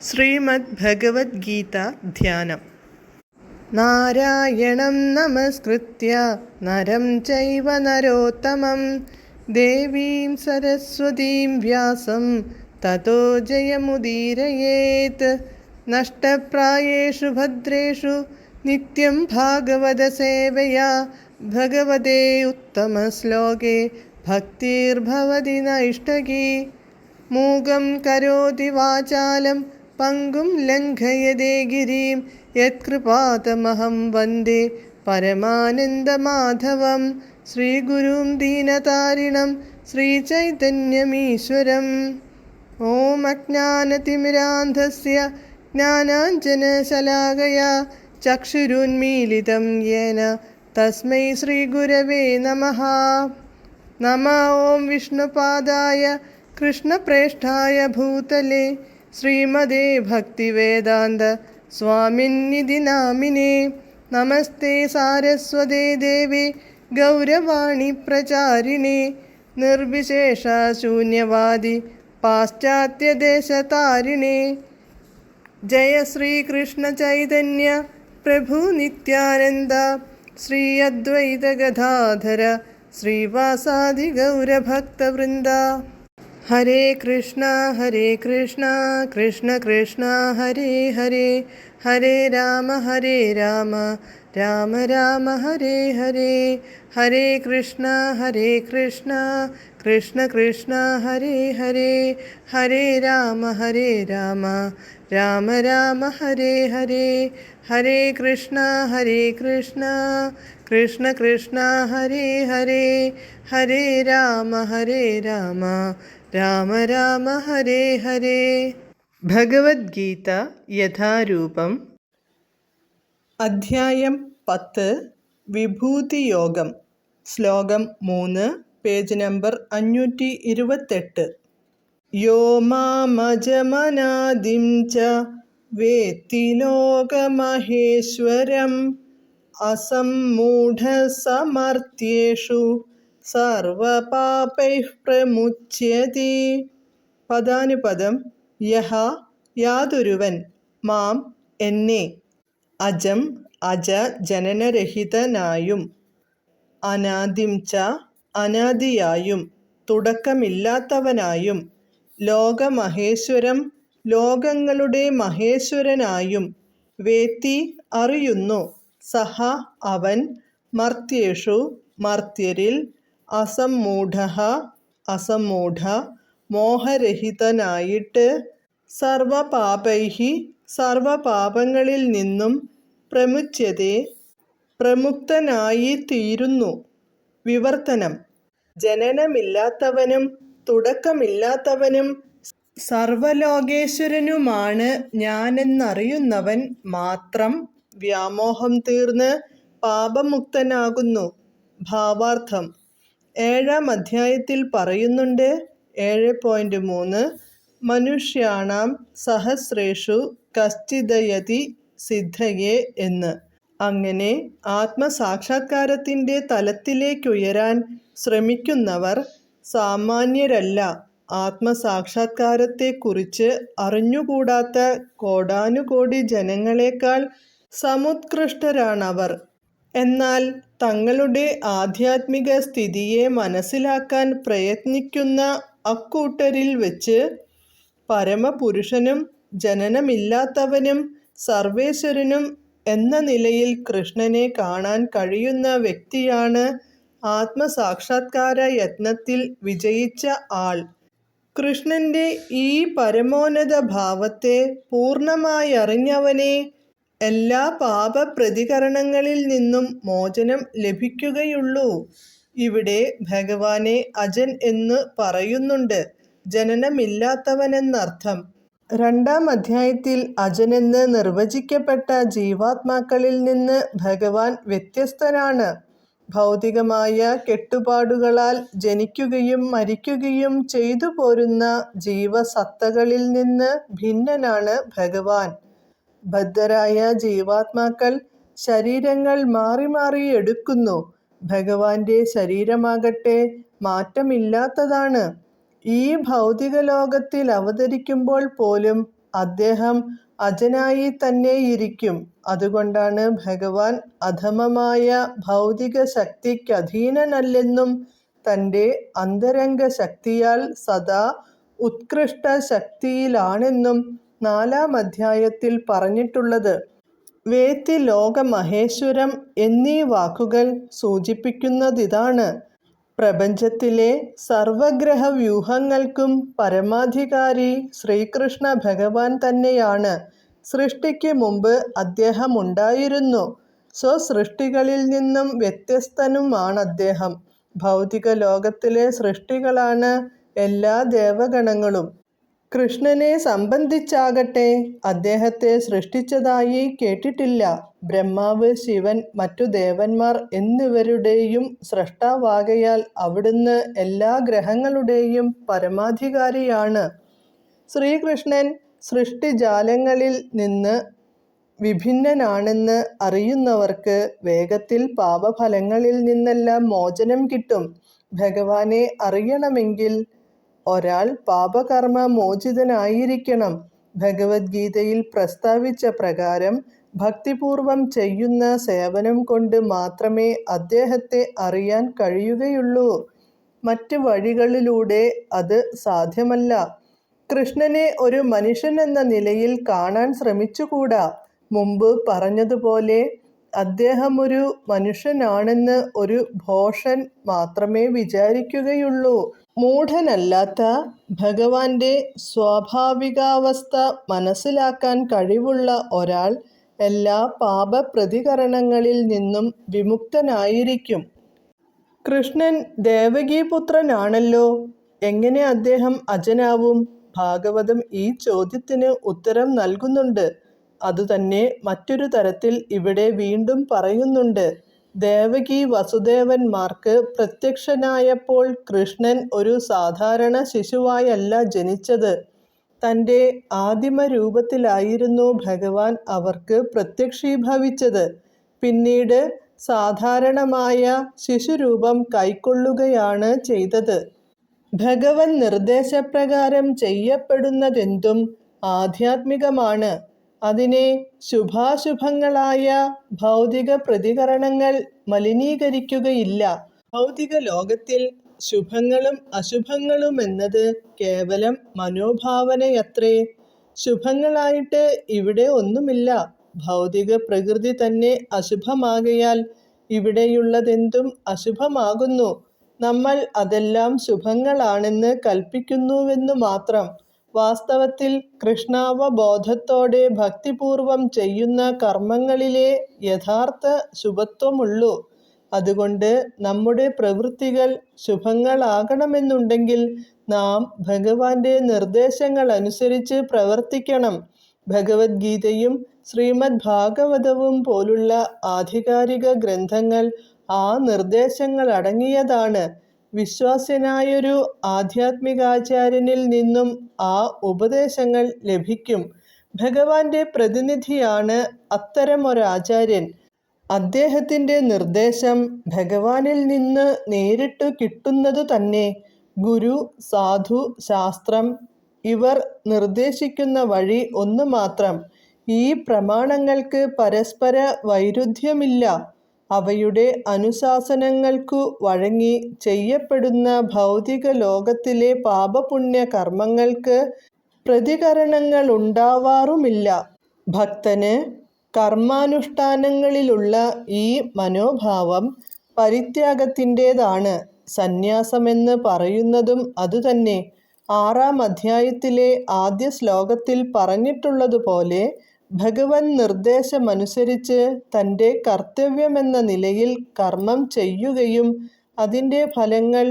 ശ്രീമദ് ഭഗവത്ഗീത ധ്യാനം. നാരായണം നമസ്കൃത്യ നരം ചൈവ നരോത്തമം ദേവീം സരസ്വതീം വ്യാസം തതോ ജയമുദീരയേത്. നഷ്ടപ്രായേഷു ഭദ്രേഷു നിത്യം ഭാഗവത സേവയാ ഭഗവതേ ഉത്തമശ്ലോകേ ഭക്തിർഭവതി നൈഷ്ടകീ. മൂകം കരോതി വാചാലം പങ്കും ലംഘയതേ ഗിരിം യത്കൃപാതമഹം വന്ദേ പരമാനന്ദമാധവം. ശ്രീഗുരും ദീനതാരിണം ശ്രീചൈതന്യമീശ്വരം. ഓം അജ്ഞാനതിമിരാന്ധസ്യ ജ്ഞാനാഞ്ജനശലാകയാ ചക്ഷുരുന്മീലിതം യേന തസ്മൈ ശ്രീഗുരവേ നമഃ. നമഃ ഓം വിഷ്ണുപാദായ കൃഷ്ണപ്രേഷ്ഠായ ഭൂതലേ ശ്രീമദേ ഭക്തിവേദാന്ത സ്വാമിന്നിധി നാമിനേ. നമസ്തേ സാരസ്വതേ ദേവേ ഗൗരവാണി പ്രചാരിണേ നിർവിശേഷ ശൂന്യവാദി പാശ്ചാത്യദേശതാരിണേ. ജയ ശ്രീകൃഷ്ണ ചൈതന്യ പ്രഭു നിത്യാനന്ദ ശ്രീ അദ്വൈത ഗദാധര ശ്രീവാസാദി ഗൗരഭക്തവൃന്ദ. ഹരേ കൃഷ്ണ കൃഷ്ണ കൃഷ്ണ ഹരേ ഹരേ, ഹരേ രാമ രാമ രാമ ഹരേ ഹരേ. ഹരേ കൃഷ്ണ കൃഷ്ണ കൃഷ്ണ ഹരേ ഹരേ, ഹരേ രാമ രാമ രാമ ഹരേ ഹരേ. ഹരേ കൃഷ്ണ കൃഷ്ണ കൃഷ്ണ ഹരേ ഹരേ, ഹരേ രാമ രാമ രാമ ഹരേ ഹരേ. ഭഗവത്ഗീത യഥാരൂപം. അധ്യായം 10. വിഭൂതിയോഗം. ശ്ലോകം 3, പേജ് നമ്പർ 528. യോ മാമജമനാദിം ച വേത്തി ലോകമഹേശ്വരം അസമ്മൂഢസമർത്യേഷു സർവപാപൈഃ പ്രമുച്യതി. പദാനുപദം. യഹ യാതൊരുവൻ, മാം എന്നെ, അജം അജ ജനനരഹിതനായും, അനാദിം ച അനാദിയായും തുടക്കമില്ലാത്തവനായും, ലോകമഹേശ്വരം ലോകങ്ങളുടെ മഹേശ്വരനായും, വേത്തി അറിയുന്നു, സഹ അവൻ, മർത്യേഷു മർത്യരിൽ, അസമ്മൂഢഃ അസമ്മൂഢ മോഹരഹിതനായിട്ട്, സർവപാപൈഃ സർവപാപങ്ങളിൽ നിന്നും, പ്രമുച്യതേ പ്രമുക്തനായിത്തീരുന്നു. വിവർത്തനം. ജനനമില്ലാത്തവനും തുടക്കമില്ലാത്തവനും സർവലോകേശ്വരനുമാണ് ഞാനെന്നറിയുന്നവൻ മാത്രം വ്യാമോഹം തീർന്ന് പാപമുക്തനാകുന്നു. ഭാവാർത്ഥം. 7-ാം അധ്യായത്തിൽ പറയുന്നുണ്ട് 7.3 മനുഷ്യാണാം സഹസ്രേഷു കശ്ചിദയതി സിദ്ധയേ എന്ന്. അങ്ങനെ ആത്മസാക്ഷാത്കാരത്തിൻ്റെ തലത്തിലേക്കുയരാൻ ശ്രമിക്കുന്നവർ സാമാന്യരല്ല. ആത്മസാക്ഷാത്കാരത്തെക്കുറിച്ച് അറിഞ്ഞുകൂടാത്ത കോടാനുകോടി ജനങ്ങളെക്കാൾ സമുത്കൃഷ്ടരാണവർ. എന്നാൽ തങ്ങളുടെ ആധ്യാത്മിക സ്ഥിതിയെ മനസ്സിലാക്കാൻ പ്രയത്നിക്കുന്ന അക്കൂട്ടരിൽ വച്ച് പരമപുരുഷനും ജനനമില്ലാത്തവനും സർവേശ്വരനും എന്ന നിലയിൽ കൃഷ്ണനെ കാണാൻ കഴിയുന്ന വ്യക്തിയാണ് ആത്മസാക്ഷാത്കാര യത്നത്തിൽ വിജയിച്ച ആൾ. കൃഷ്ണന്റെ ഈ പരമോന്നത ഭാവത്തെ പൂർണ്ണമായറിഞ്ഞവനെ എല്ലാ പാപപ്രതികരണങ്ങളിൽ നിന്നും മോചനം ലഭിക്കുകയുള്ളൂ. ഇവിടെ ഭഗവാനെ അജൻ എന്ന് പറയുന്നുണ്ട്, ജനനമില്ലാത്തവനെന്നർത്ഥം. 2-ാം അധ്യായത്തിൽ അജനെന്ന് നിർവചിക്കപ്പെട്ട ജീവാത്മാക്കളിൽ നിന്ന് ഭഗവാൻ വ്യത്യസ്തനാണ്. ഭൗതികമായ കെട്ടുപാടുകളാൽ ജനിക്കുകയും മരിക്കുകയും ചെയ്തു പോരുന്ന ജീവസത്തകളിൽ നിന്ന് ഭിന്നനാണ് ഭഗവാൻ. ബദ്ധരായ ജീവാത്മാക്കൾ ശരീരങ്ങൾ മാറി മാറി എടുക്കുന്നു. ഭഗവാന്റെ ശരീരമാകട്ടെ മാറ്റമില്ലാത്തതാണ്. ഈ ഭൗതിക ലോകത്തിൽ അവതരിക്കുമ്പോൾ പോലും അദ്ദേഹം അജനായി തന്നെയിരിക്കും. അതുകൊണ്ടാണ് ഭഗവാൻ അധമമായ ഭൗതിക ശക്തിക്കധീനനല്ലെന്നും തൻ്റെ അന്തരംഗ ശക്തിയാൽ സദാ ഉത്കൃഷ്ട ശക്തിയിലാണെന്നും 4-ാം അധ്യായത്തിൽ പറഞ്ഞിട്ടുള്ളത്. വേത്തി ലോക മഹേശ്വരം എന്നീ വാക്കുകൾ സൂചിപ്പിക്കുന്നതിതാണ്. പ്രപഞ്ചത്തിലെ സർവഗ്രഹവ്യൂഹങ്ങൾക്കും പരമാധികാരി ശ്രീകൃഷ്ണ ഭഗവാൻ തന്നെയാണ്. സൃഷ്ടിക്ക് മുമ്പ് അദ്ദേഹം ഉണ്ടായിരുന്നു. സ്വസൃഷ്ടികളിൽ നിന്നും വ്യത്യസ്തനുമാണദ്ദേഹം. ഭൗതിക ലോകത്തിലെ സൃഷ്ടികളാണ് എല്ലാ ദേവഗണങ്ങളും. കൃഷ്ണനെ സംബന്ധിച്ചാകട്ടെ അദ്ദേഹത്തെ സൃഷ്ടിച്ചതായി കേട്ടിട്ടില്ല. ബ്രഹ്മാവ്, ശിവൻ, മറ്റു ദേവന്മാർ എന്നിവരുടെയും സ്രഷ്ടാവാകയാൽ അവിടുന്ന് എല്ലാ ഗ്രഹങ്ങളുടെയും പരമാധികാരിയാണ്. ശ്രീകൃഷ്ണൻ സൃഷ്ടിജാലങ്ങളിൽ നിന്ന് വിഭിന്നനാണെന്ന് അറിയുന്നവർക്ക് വേഗത്തിൽ പാപഫലങ്ങളിൽ നിന്നെല്ലാം മോചനം കിട്ടും. ഭഗവാനെ അറിയണമെങ്കിൽ ഒരാൾ പാപകർമ്മ മോചിതനായിരിക്കണം. ഭഗവത്ഗീതയിൽ പ്രസ്താവിച്ച പ്രകാരം ഭക്തിപൂർവം ചെയ്യുന്ന സേവനം കൊണ്ട് മാത്രമേ അദ്ദേഹത്തെ അറിയാൻ കഴിയുകയുള്ളൂ. മറ്റ് വഴികളിലൂടെ അത് സാധ്യമല്ല. കൃഷ്ണനെ ഒരു മനുഷ്യനെന്ന നിലയിൽ കാണാൻ ശ്രമിച്ചുകൂടാ. മുമ്പ് പറഞ്ഞതുപോലെ അദ്ദേഹം ഒരു മനുഷ്യനാണെന്ന് ഒരു ഭോഷൻ മാത്രമേ വിചാരിക്കുകയുള്ളൂ. മൂഢനല്ലാത്ത ഭഗവാന്റെ സ്വാഭാവികാവസ്ഥ മനസ്സിലാക്കാൻ കഴിവുള്ള ഒരാൾ എല്ലാ പാപപ്രതികരണങ്ങളിൽ നിന്നും വിമുക്തനായിരിക്കും. കൃഷ്ണൻ ദേവകീപുത്രനാണല്ലോ. എങ്ങനെ അദ്ദേഹം അജനാവും? ഭാഗവതം ഈ ചോദ്യത്തിന് ഉത്തരം നൽകുന്നുണ്ട്. അതുതന്നെ മറ്റൊരു തരത്തിൽ ഇവിടെ വീണ്ടും പറയുന്നുണ്ട്. ദേവകി വസുദേവന്മാർക്ക് പ്രത്യക്ഷനായപ്പോൾ കൃഷ്ണൻ ഒരു സാധാരണ ശിശുവായല്ല ജനിച്ചത്. തൻ്റെ ആദിമരൂപത്തിലായിരുന്നു ഭഗവാൻ അവർക്ക് പ്രത്യക്ഷീഭവിച്ചത്. പിന്നീട് സാധാരണമായ ശിശുരൂപം കൈക്കൊള്ളുകയാണ് ചെയ്തത്. ഭഗവൻ നിർദ്ദേശപ്രകാരം ചെയ്യപ്പെടുന്നതെന്തും ആധ്യാത്മികമാണ്. അതിനെ ശുഭാശുഭങ്ങളായ ഭൗതിക പ്രതികരണങ്ങൾ മലിനീകരിക്കുകയില്ല. ഭൗതിക ലോകത്തിൽ ശുഭങ്ങളും അശുഭങ്ങളുമെന്നത് കേവലം മനോഭാവനയത്രേ. ശുഭങ്ങളായിട്ട് ഇവിടെ ഒന്നുമില്ല. ഭൗതിക പ്രകൃതി തന്നെ അശുഭമാകയാൽ ഇവിടെയുള്ളതെന്തും അശുഭമാകുന്നു. നമ്മൾ അതെല്ലാം ശുഭങ്ങളാണെന്ന് കൽപ്പിക്കുന്നുവെന്നു മാത്രം. വാസ്തവത്തിൽ കൃഷ്ണാവബോധത്തോടെ ഭക്തിപൂർവം ചെയ്യുന്ന കർമ്മങ്ങളിലേ യഥാർത്ഥ ശുഭത്വമുള്ളൂ. അതുകൊണ്ട് നമ്മുടെ പ്രവൃത്തികൾ ശുഭങ്ങളാകണമെന്നുണ്ടെങ്കിൽ നാം ഭഗവാന്റെ നിർദ്ദേശങ്ങളനുസരിച്ച് പ്രവർത്തിക്കണം. ഭഗവത്ഗീതയും ശ്രീമദ് ഭാഗവതവും പോലുള്ള ആധികാരിക ഗ്രന്ഥങ്ങൾ ആ നിർദ്ദേശങ്ങളടങ്ങിയതാണ്. വിശ്വാസ്യനായൊരു ആധ്യാത്മികാചാര്യനിൽ നിന്നും ആ ഉപദേശങ്ങൾ ലഭിക്കും. ഭഗവാന്റെ പ്രതിനിധിയാണ് അത്തരമൊരാചാര്യൻ. അദ്ദേഹത്തിൻ്റെ നിർദ്ദേശം ഭഗവാനിൽ നിന്ന് നേരിട്ട് കിട്ടുന്നതു തന്നെ. ഗുരു, സാധു, ശാസ്ത്രം ഇവർ നിർദ്ദേശിക്കുന്ന വഴി ഒന്ന് മാത്രം. ഈ പ്രമാണങ്ങൾക്ക് പരസ്പര വൈരുദ്ധ്യമില്ല. അവയുടെ അനുശാസനങ്ങൾക്കു വഴങ്ങി ചെയ്യപ്പെടുന്ന ഭൗതിക ലോകത്തിലെ പാപപുണ്യ കർമ്മങ്ങൾക്ക് പ്രതികരണങ്ങളുണ്ടാവാറുമില്ല. ഭക്തന് കർമാനുഷ്ഠാനങ്ങളിലുള്ള ഈ മനോഭാവം പരിത്യാഗത്തിൻ്റേതാണ്. സന്യാസമെന്ന് പറയുന്നതും അതുതന്നെ. 6-ാം അധ്യായത്തിലെ ആദ്യ ശ്ലോകത്തിൽ പറഞ്ഞിട്ടുള്ളതുപോലെ ഭഗവൻ നിർദ്ദേശമനുസരിച്ച് തൻ്റെ കർത്തവ്യമെന്ന നിലയിൽ കർമ്മം ചെയ്യുകയും അതിൻ്റെ ഫലങ്ങൾ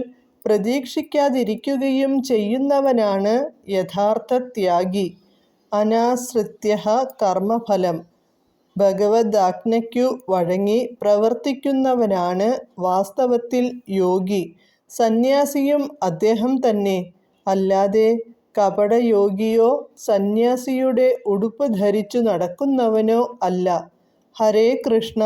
പ്രതീക്ഷിക്കാതിരിക്കുകയും ചെയ്യുന്നവനാണ് യഥാർത്ഥ ത്യാഗി. അനാശ്രിത്യഃ കർമ്മഫലം. ഭഗവദാജ്ഞയ്ക്കു വഴങ്ങി പ്രവർത്തിക്കുന്നവനാണ് വാസ്തവത്തിൽ യോഗി. സന്യാസിയും അദ്ദേഹം തന്നെ. അല്ലാതെ കപടയോഗിയോ സന്യാസിയുടെ ഉടുപ്പ് ധരിച്ചു നടക്കുന്നവനോ അല്ല. ഹരേ കൃഷ്ണ.